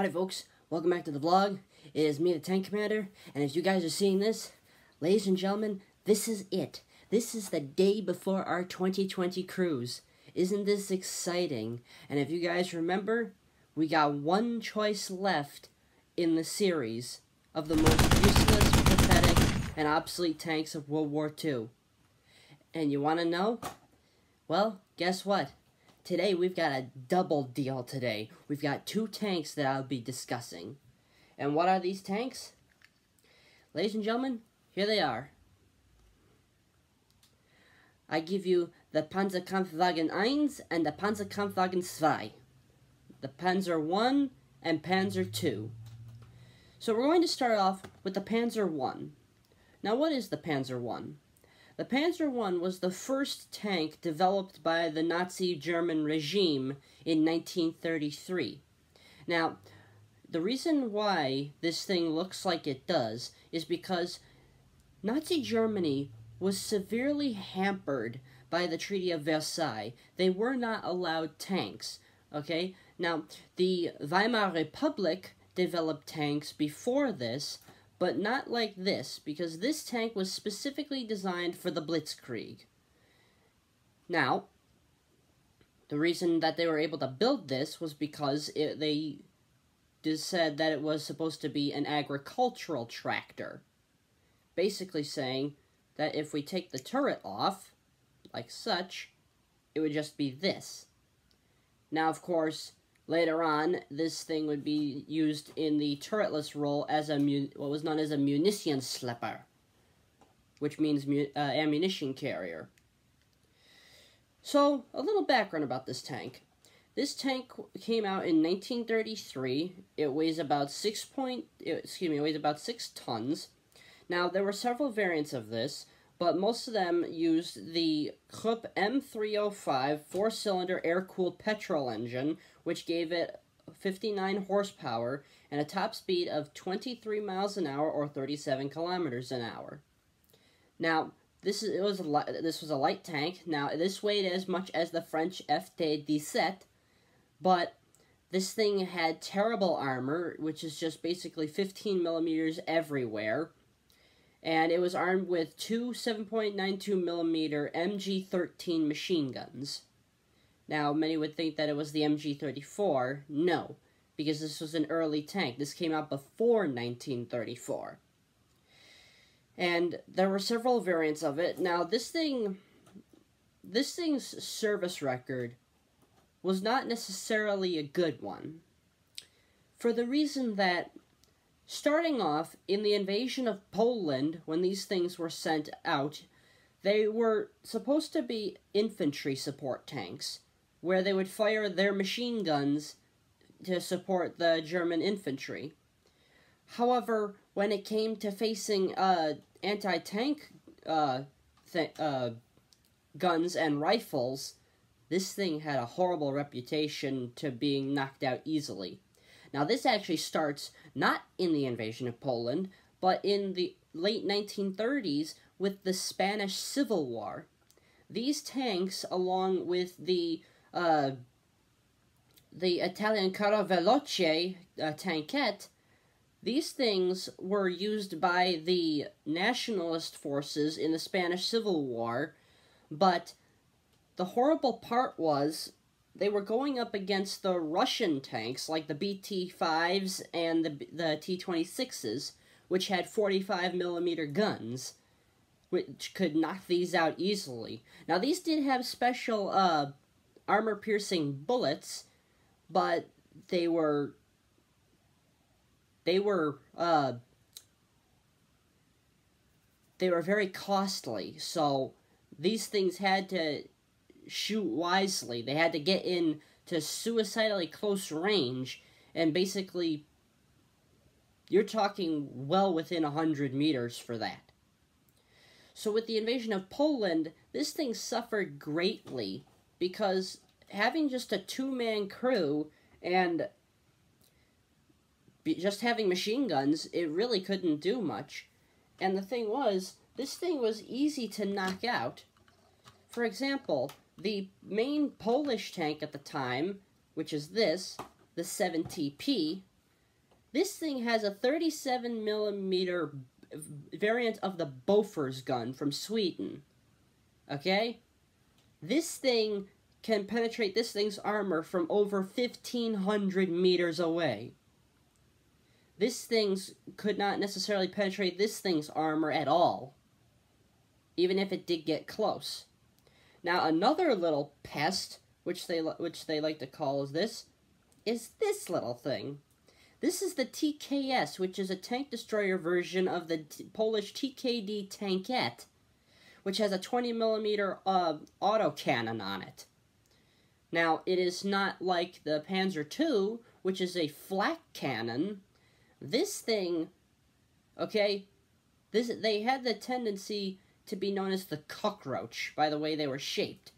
Howdy folks, welcome back to the vlog. It is me, the Tank Commander, and as you guys are seeing this, ladies and gentlemen, this is it. This is the day before our 2020 cruise. Isn't this exciting? And if you guys remember, we got one choice left in the series of the most useless, pathetic, and obsolete tanks of World War II. And you want to know? Well, guess what? Today, we've got a double deal today. We've got two tanks that I'll be discussing. And what are these tanks? Ladies and gentlemen, here they are. I give you the Panzerkampfwagen I and the Panzerkampfwagen II. The Panzer I and Panzer II. So we're going to start off with the Panzer I. Now, what is the Panzer I? The Panzer I was the first tank developed by the Nazi German regime in 1933. Now, the reason why this thing looks like it does is because Nazi Germany was severely hampered by the Treaty of Versailles. They were not allowed tanks, okay? Now, the Weimar Republic developed tanks before this, but not like this, because this tank was specifically designed for the Blitzkrieg. Now, the reason that they were able to build this was because they just said that it was supposed to be an agricultural tractor. Basically saying that if we take the turret off, like such, it would just be this. Now, of course, later on, this thing would be used in the turretless role as what was known as a munition slipper, which means ammunition carrier. So, a little background about this tank. This tank came out in 1933. It weighs about 6 tons. Now, there were several variants of this, but most of them used the Krupp M305 four-cylinder air-cooled petrol engine, which gave it 59 horsepower and a top speed of 23 miles an hour or 37 kilometers an hour. Now, this was a light tank. Now, this weighed as much as the French FT-17, but this thing had terrible armor, which is just basically 15 millimeters everywhere. And it was armed with two 7.92mm MG-13 machine guns. Now, many would think that it was the MG-34. No, because this was an early tank. This came out before 1934. And there were several variants of it. Now, this thing's service record was not necessarily a good one, for the reason that starting off, in the invasion of Poland, when these things were sent out, they were supposed to be infantry support tanks, where they would fire their machine guns to support the German infantry. However, when it came to facing anti-tank guns and rifles, this thing had a horrible reputation to being knocked out easily. Now, this actually starts not in the invasion of Poland, but in the late 1930s with the Spanish Civil War. These tanks, along with the Italian Carro Veloce tankette, these things were used by the nationalist forces in the Spanish Civil War, but the horrible part was they were going up against the Russian tanks, like the BT-5s and the T-26s, which had 45mm guns, which could knock these out easily. Now, these did have special armor-piercing bullets, but they were very costly, so these things had to shoot wisely. They had to get in to suicidally close range, and basically, you're talking well within 100 meters for that. So with the invasion of Poland, this thing suffered greatly, because having just a two-man crew and just having machine guns, it really couldn't do much. And the thing was, this thing was easy to knock out. For example, the main Polish tank at the time, which is this, the 70P, This thing has a 37 millimeter variant of the Bofors gun from Sweden. Okay? This thing can penetrate this thing's armor from over 1,500 meters away. This thing could not necessarily penetrate this thing's armor at all, even if it did get close. Now, another little pest, which they like to call is this little thing. This is the TKS, which is a tank destroyer version of the Polish TKD tankette, which has a 20 millimeter autocannon on it. Now, it is not like the Panzer II, which is a flat cannon. This thing, okay, they had the tendency to be known as the cockroach by the way they were shaped.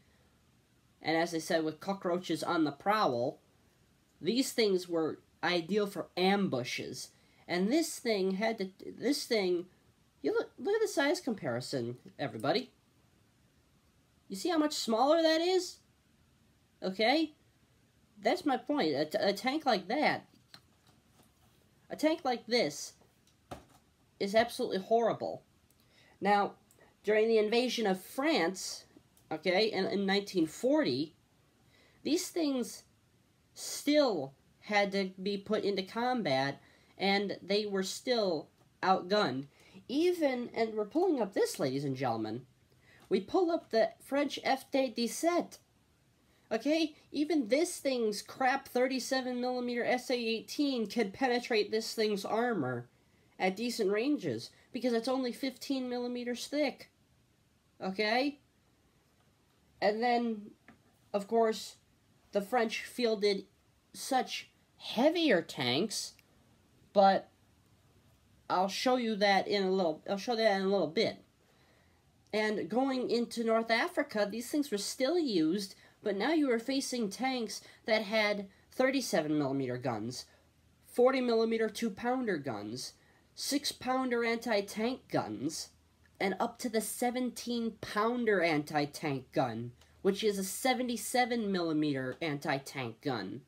And as I said, with cockroaches on the prowl, these things were ideal for ambushes. And this thing you look at the size comparison, everybody. You see how much smaller that is? Okay? That's my point. A tank like that, a tank like this, is absolutely horrible. Now, during the invasion of France, okay, in 1940, these things still had to be put into combat, and they were still outgunned. Even, and we're pulling up this, ladies and gentlemen, we pull up the French F-17. Okay, even this thing's crap 37 millimeter SA-18 can penetrate this thing's armor at decent ranges, because it's only 15 millimeters thick. Okay? And then, of course, the French fielded such heavier tanks, but I'll show you that in a little bit. And going into North Africa, these things were still used, but now you were facing tanks that had 37 millimeter guns, 40 millimeter 2-pounder guns, 6-pounder anti-tank guns, and up to the 17-pounder anti-tank gun, which is a 77 millimeter anti-tank gun.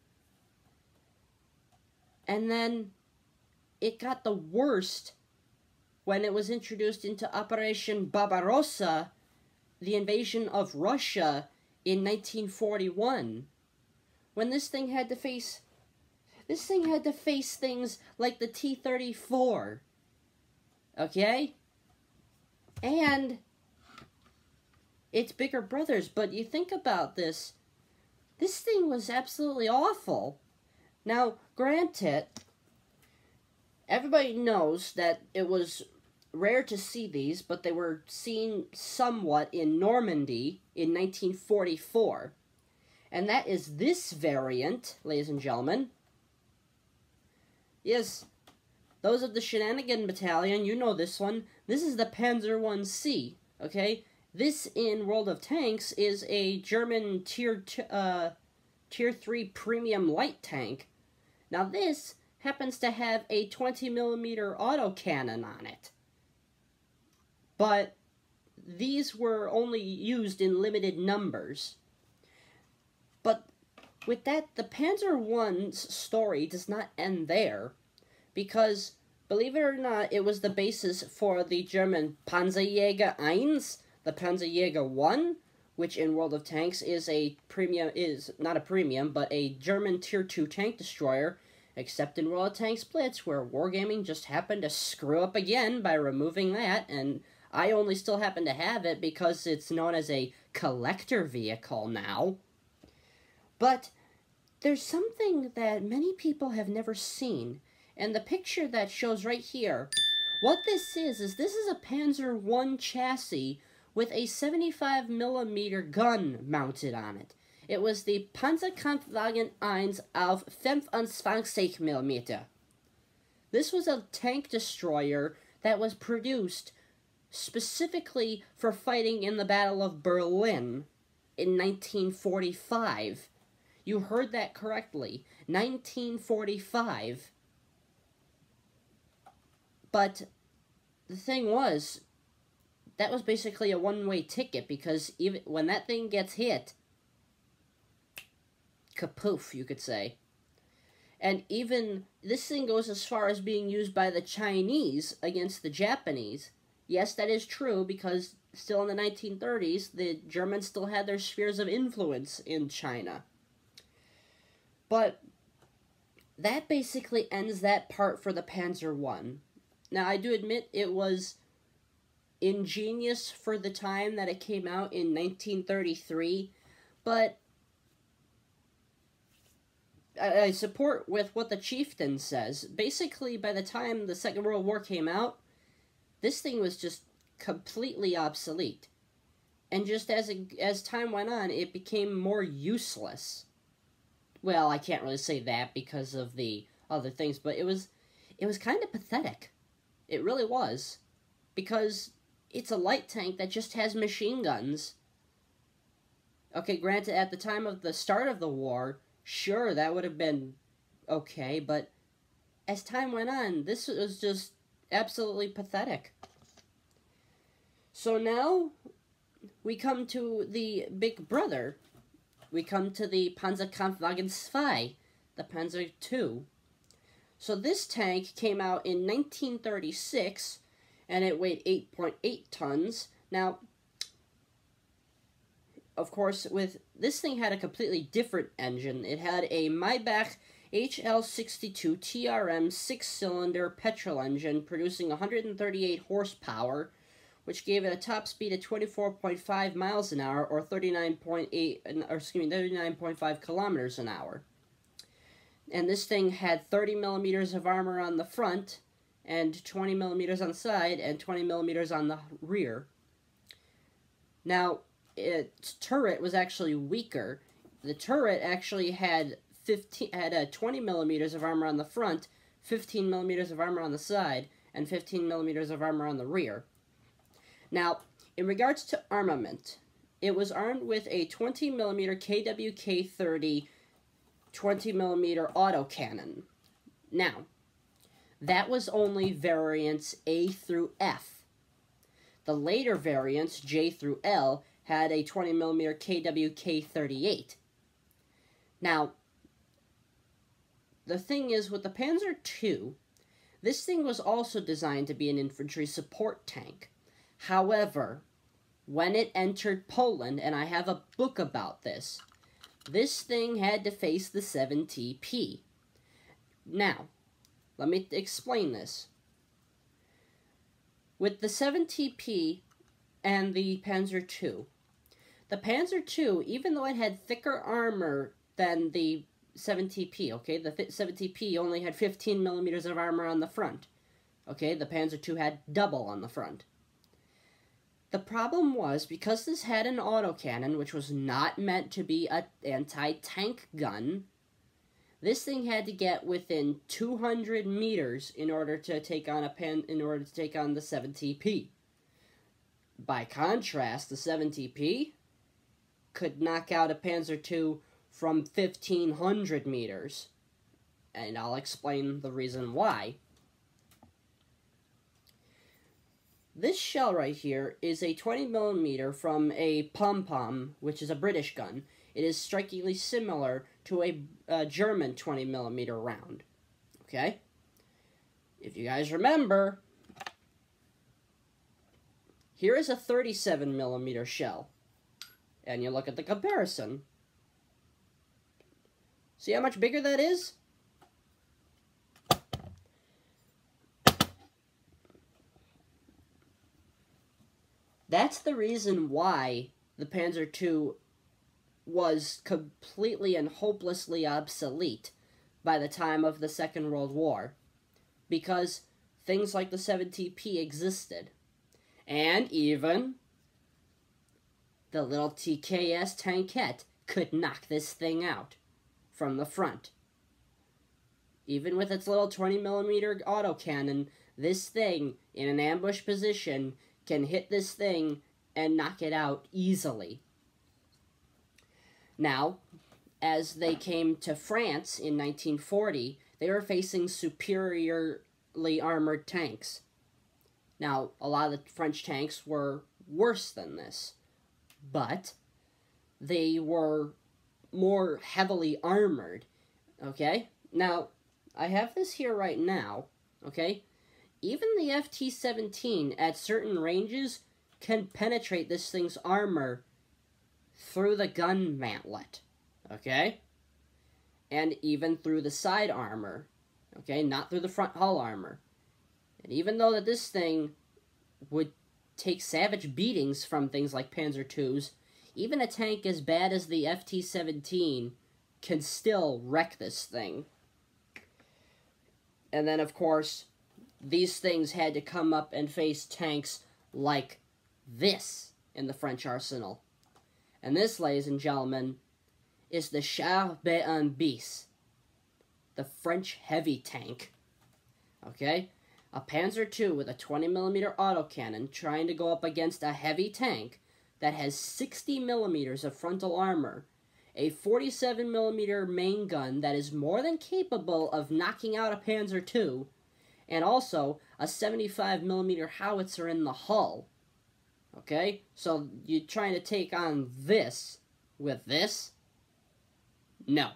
And then it got the worst when it was introduced into Operation Barbarossa, the invasion of Russia in 1941, when this thing had to face things like the T-34, okay? And its bigger brothers. But you think about this thing was absolutely awful. Now, granted, everybody knows that it was rare to see these, but they were seen somewhat in Normandy in 1944. And that is this variant, ladies and gentlemen. Yes, those of the Shenanigan Battalion, you know this one. This is the Panzer I, okay? This, in World of Tanks, is a German Tier 3 premium light tank. Now this happens to have a 20 millimeter autocannon on it. But these were only used in limited numbers. But with that, the Panzer I's story does not end there, because, believe it or not, it was the basis for the German Panzer I, the Panzer I, which in World of Tanks is not a premium, but a German Tier 2 tank destroyer, except in World of Tanks Blitz, where Wargaming just happened to screw up again by removing that, and I only still happen to have it because it's known as a collector vehicle now. But there's something that many people have never seen, and the picture that shows right here, what this is this is a Panzer I chassis with a 75 millimeter gun mounted on it. It was the Panzerkampfwagen I auf 25 millimeter. This was a tank destroyer that was produced specifically for fighting in the Battle of Berlin in 1945. You heard that correctly, 1945. But the thing was, that was basically a one-way ticket, because even when that thing gets hit, kapoof, you could say. And even this thing goes as far as being used by the Chinese against the Japanese. Yes, that is true, because still in the 1930s, the Germans still had their spheres of influence in China. But that basically ends that part for the Panzer I. Now, I do admit it was ingenious for the time that it came out in 1933, but I support with what the chieftain says. Basically, by the time the Second World War came out, this thing was just completely obsolete. And just as time went on, it became more useless. Well, I can't really say that because of the other things, but it was kind of pathetic. It really was. Because it's a light tank that just has machine guns. Okay, granted, at the time of the start of the war, sure, that would have been okay, but as time went on, this was just absolutely pathetic. So now, we come to the big brother. We come to the Panzerkampfwagen II, the Panzer II. So this tank came out in 1936, and it weighed 8.8 tons. Now, of course, this thing had a completely different engine. It had a Maybach HL62 TRM 6-cylinder petrol engine producing 138 horsepower, which gave it a top speed of 24.5 miles an hour, or 39.5 kilometers an hour. And this thing had 30 millimeters of armor on the front, and 20 millimeters on the side, and 20 millimeters on the rear. Now, its turret was actually weaker. The turret actually had 20 millimeters of armor on the front, 15 millimeters of armor on the side, and 15 millimeters of armor on the rear. Now, in regards to armament, it was armed with a 20mm KWK-30 20mm autocannon. Now, that was only variants A through F. The later variants, J through L, had a 20mm KWK-38. Now, the thing is, with the Panzer II, this thing was also designed to be an infantry support tank. However, when it entered Poland, and I have a book about this thing had to face the 7TP. Now, let me explain this. With the 7TP and the Panzer II, the Panzer II, even though it had thicker armor than the 7TP, okay, the 7TP only had 15 millimeters of armor on the front. Okay, the Panzer II had double on the front. The problem was, because this had an autocannon, which was not meant to be an anti-tank gun, this thing had to get within 200 meters in order to take on the 7TP. By contrast, the 7TP could knock out a Panzer II from 1,500 meters, and I'll explain the reason why. This shell right here is a 20mm from a pom-pom, which is a British gun. It is strikingly similar to a German 20mm round. Okay? If you guys remember, here is a 37mm shell. And you look at the comparison. See how much bigger that is? That's the reason why the Panzer II was completely and hopelessly obsolete by the time of the Second World War. Because things like the 7TP existed. And even the little TKS tankette could knock this thing out from the front. Even with its little 20mm autocannon, this thing, in an ambush position, can hit this thing and knock it out easily. Now, as they came to France in 1940, they were facing superiorly armored tanks. Now, a lot of the French tanks were worse than this, but they were more heavily armored, okay? Now, I have this here right now, okay? Even the FT-17 at certain ranges can penetrate this thing's armor through the gun mantlet, okay? And even through the side armor, okay? Not through the front hull armor. And even though that this thing would take savage beatings from things like Panzer IIs, even a tank as bad as the FT-17 can still wreck this thing. And then, of course, these things had to come up and face tanks like this in the French arsenal. And this, ladies and gentlemen, is the Char B1 bis, the French heavy tank. Okay? A Panzer II with a 20mm autocannon trying to go up against a heavy tank that has 60mm of frontal armor, a 47mm main gun that is more than capable of knocking out a Panzer II, and also a 75mm howitzer in the hull. Okay? So you're trying to take on this with this? No.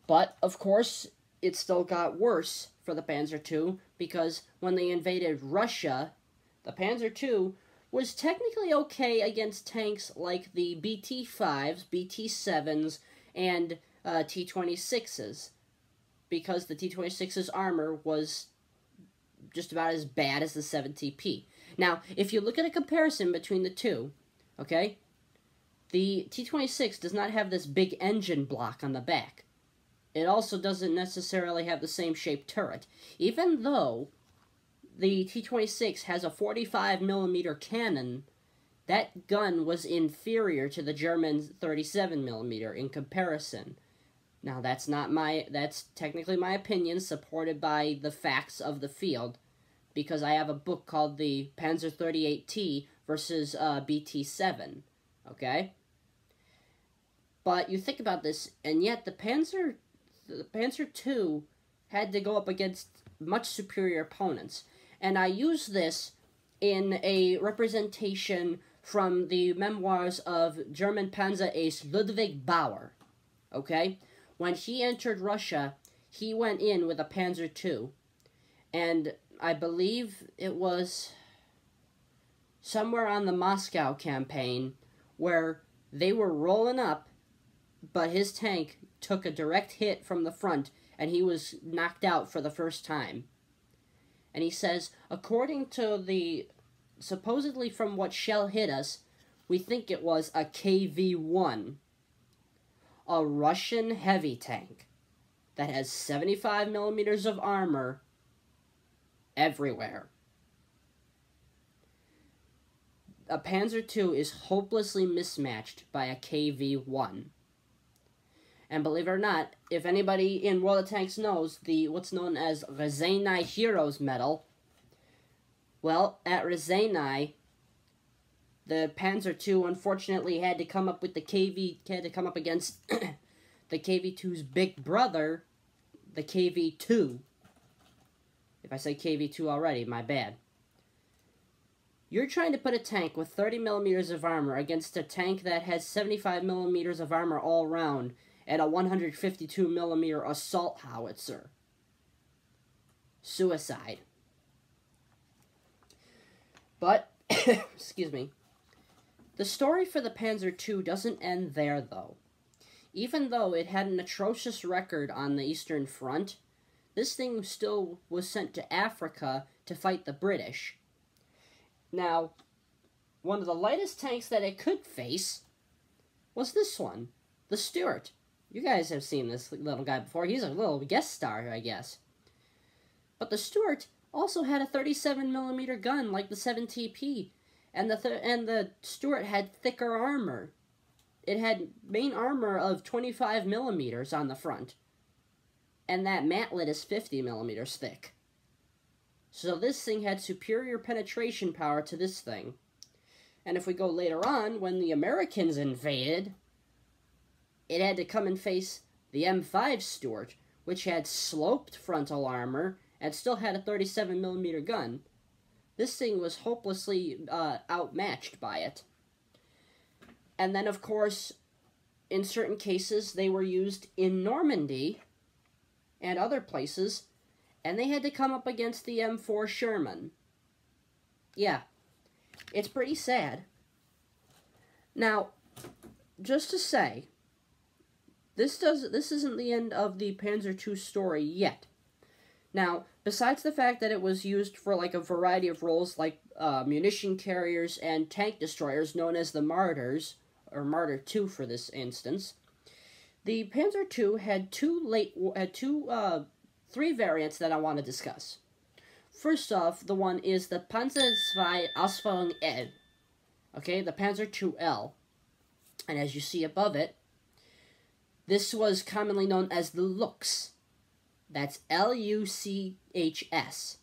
But, of course, it still got worse for the Panzer II, because when they invaded Russia, the Panzer II was technically okay against tanks like the BT-5s, BT-7s, and T-26s, because the T-26's armor was just about as bad as the 7TP. Now, if you look at a comparison between the two, okay, the T-26 does not have this big engine block on the back. It also doesn't necessarily have the same shaped turret, even though the T-26 has a 45mm cannon. That gun was inferior to the German 37mm in comparison. Now, that's technically my opinion, supported by the facts of the field, because I have a book called the Panzer 38T versus BT-7, okay? But you think about this, and yet the Panzer II had to go up against much superior opponents. And I use this in a representation from the memoirs of German Panzer Ace Ludwig Bauer, okay? When he entered Russia, he went in with a Panzer II, and I believe it was somewhere on the Moscow campaign where they were rolling up, but his tank took a direct hit from the front, and he was knocked out for the first time. And he says, according to the, supposedly from what shell hit us, we think it was a KV-1, a Russian heavy tank that has 75mm of armor everywhere. A Panzer II is hopelessly mismatched by a KV-1. And believe it or not, if anybody in World of Tanks knows the what's known as Rezhenai Heroes Medal, well, at Rezhenai, the Panzer II unfortunately had to come up with against the KV-2's big brother, the KV-2. If I say KV-2 already, my bad. You're trying to put a tank with 30mm of armor against a tank that has 75mm of armor all around, and a 152mm assault howitzer. Suicide. But, excuse me, the story for the Panzer II doesn't end there, though. Even though it had an atrocious record on the Eastern Front, this thing still was sent to Africa to fight the British. Now, one of the lightest tanks that it could face was this one, the Stuart. You guys have seen this little guy before. He's a little guest star, I guess. But the Stuart also had a 37mm gun like the 7TP, and the Stuart had thicker armor. It had main armor of 25mm on the front, and that mantlet is 50mm thick. So this thing had superior penetration power to this thing. And if we go later on, when the Americans invaded, it had to come and face the M5 Stuart, which had sloped frontal armor and still had a 37mm gun. This thing was hopelessly outmatched by it. And then, of course, in certain cases, they were used in Normandy and other places, and they had to come up against the M4 Sherman. Yeah, it's pretty sad. Now, just to say, this isn't the end of the Panzer II story yet. Now, besides the fact that it was used for like a variety of roles like munition carriers and tank destroyers known as the Martyrs, or Martyr II for this instance, the Panzer II had three variants that I want to discuss. First off, the one is the Panzer II Ausführung L. Okay, the Panzer II-L. And as you see above it, this was commonly known as the Luchs. That's Luchs.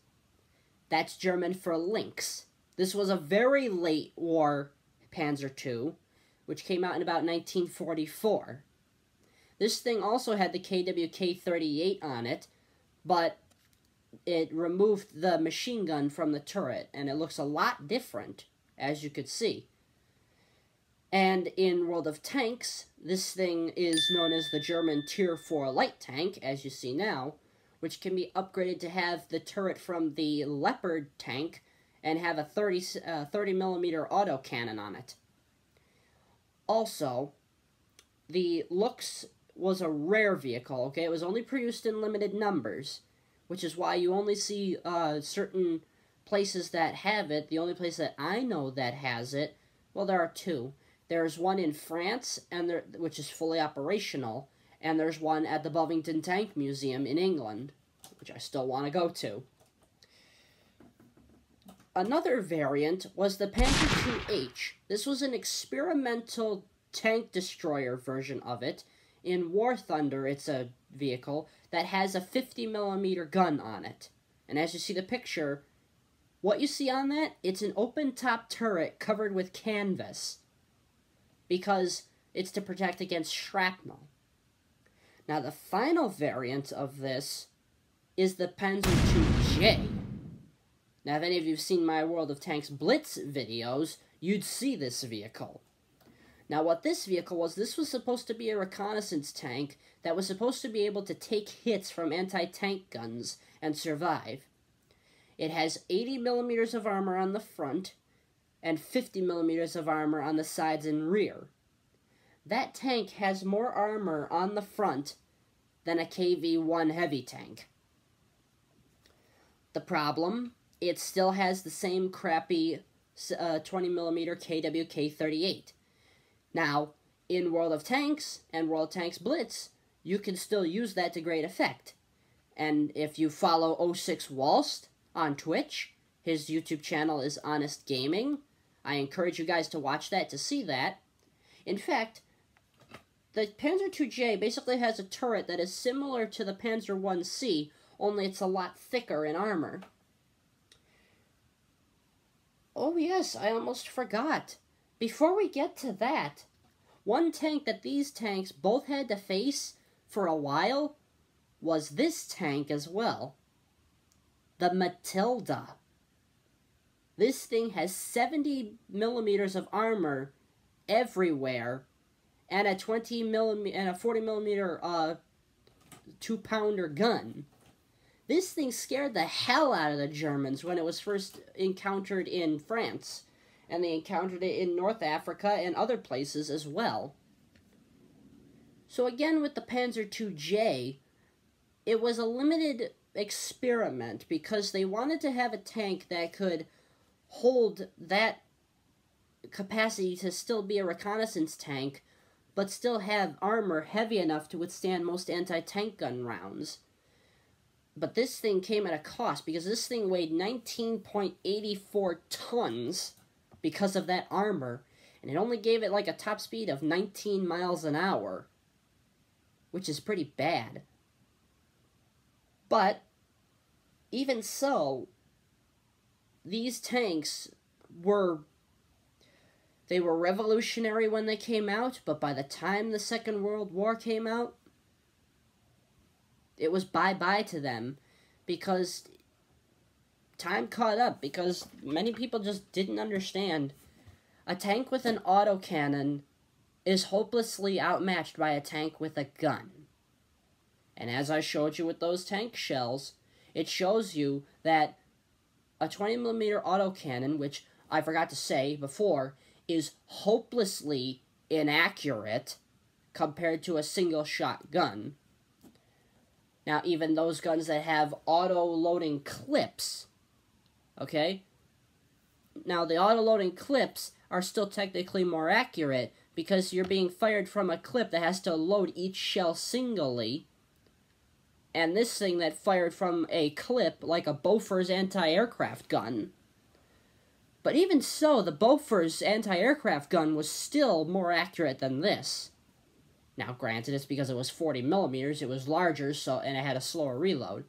That's German for lynx. This was a very late war Panzer II, which came out in about 1944. This thing also had the KWK-38 on it, but it removed the machine gun from the turret, and it looks a lot different, as you could see. And in World of Tanks, this thing is known as the German Tier 4 light tank, as you see now, which can be upgraded to have the turret from the Leopard tank and have a 30mm autocannon on it. Also, the Luchs was a rare vehicle, okay? It was only produced in limited numbers, which is why you only see certain places that have it. The only place that I know that has it, well, there are two. There's one in France, which is fully operational, and there's one at the Bovington Tank Museum in England, which I still want to go to. Another variant was the Panzer II-H. This was an experimental tank destroyer version of it. In War Thunder, it's a vehicle that has a 50mm gun on it. And as you see the picture, what you see on that, it's an open-top turret covered with canvas, because it's to protect against shrapnel. Now, the final variant of this is the Panzer II-J. Now, if any of you have seen my World of Tanks Blitz videos, you'd see this vehicle. Now, what this vehicle was, this was supposed to be a reconnaissance tank that was supposed to be able to take hits from anti-tank guns and survive. It has 80mm of armor on the front, and 50mm of armor on the sides and rear. That tank has more armor on the front than a KV-1 heavy tank. The problem, it still has the same crappy 20mm KWK-38. Now, in World of Tanks and World of Tanks Blitz, you can still use that to great effect. And if you follow 06 Walst on Twitch, his YouTube channel is Honest Gaming. I encourage you guys to watch that to see that. In fact, the Panzer II-J basically has a turret that is similar to the Panzer I-C, only it's a lot thicker in armor. Oh yes, I almost forgot. Before we get to that, one tank that these tanks both had to face for a while was this tank as well. The Matilda. This thing has 70mm of armor everywhere, and a 20mm and a 40mm 2-pounder gun. This thing scared the hell out of the Germans when it was first encountered in France, and they encountered it in North Africa and other places as well. So again, with the Panzer II-J, it was a limited experiment because they wanted to have a tank that could hold that capacity to still be a reconnaissance tank, but still have armor heavy enough to withstand most anti-tank gun rounds. But this thing came at a cost, because this thing weighed 19.84 tons because of that armor, and it only gave it like a top speed of 19 miles an hour, which is pretty bad. But even so, these tanks were revolutionary when they came out, but by the time the Second World War came out, it was bye-bye to them, because time caught up, because many people just didn't understand. A tank with an autocannon is hopelessly outmatched by a tank with a gun. And as I showed you with those tank shells, it shows you that a 20mm autocannon, which I forgot to say before, is hopelessly inaccurate compared to a single-shot gun. Now, even those guns that have auto-loading clips, okay? Now, the auto-loading clips are still technically more accurate because you're being fired from a clip that has to load each shell singly. And this thing that fired from a clip like a Bofors anti-aircraft gun. But even so, the Bofors anti-aircraft gun was still more accurate than this. Now, granted, it's because it was 40mm, it was larger, and it had a slower reload.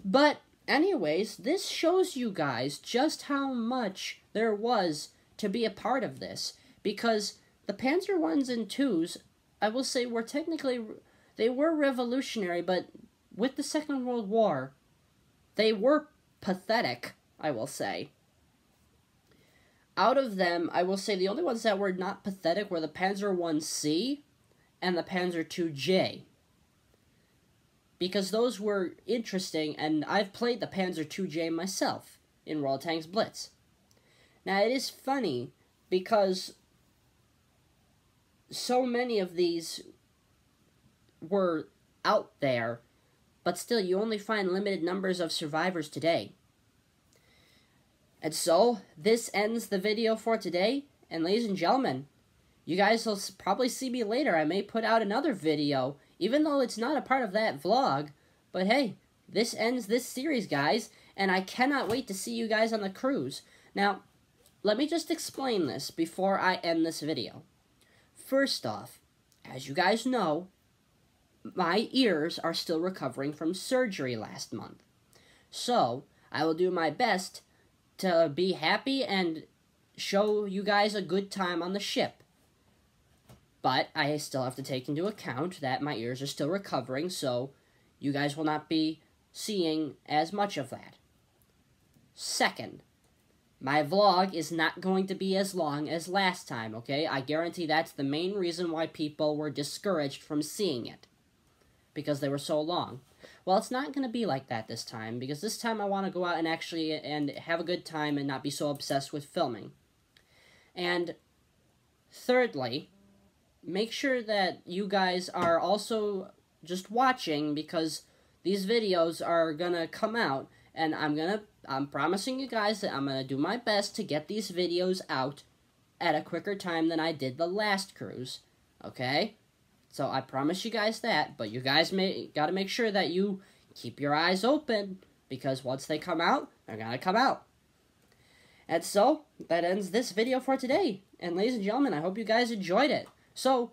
But, anyways, this shows you guys just how much there was to be a part of this. Because the Panzer Is and IIs, I will say, were technically... They were revolutionary, but with the Second World War, they were pathetic, I will say. Out of them, I will say the only ones that were not pathetic were the Panzer I-C and the Panzer II-J. Because those were interesting, and I've played the Panzer II-J myself in World Tanks Blitz. Now, it is funny, because so many of these were out there, but still, you only find limited numbers of survivors today. And so, this ends the video for today, and ladies and gentlemen, you guys will probably see me later. I may put out another video, even though it's not a part of that vlog, but hey, this ends this series, guys, and I cannot wait to see you guys on the cruise. Now, let me just explain this before I end this video. First off, as you guys know, my ears are still recovering from surgery last month. So, I will do my best to be happy and show you guys a good time on the ship. But I still have to take into account that my ears are still recovering, so you guys will not be seeing as much of that. Second, my vlog is not going to be as long as last time, okay? I guarantee that's the main reason why people were discouraged from seeing it. Because they were so long. Well, it's not going to be like that this time, because this time I want to go out and actually have a good time and not be so obsessed with filming. And thirdly, make sure that you guys are also just watching, because these videos are going to come out, and I'm promising you guys that I'm going to do my best to get these videos out at a quicker time than I did the last cruise, okay? So I promise you guys that, but you guys gotta make sure that you keep your eyes open, because once they come out, they're gonna come out. And so, that ends this video for today. And ladies and gentlemen, I hope you guys enjoyed it. So,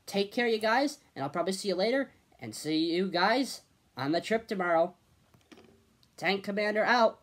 take care, you guys, and I'll probably see you later, and see you guys on the trip tomorrow. Tank Commander out.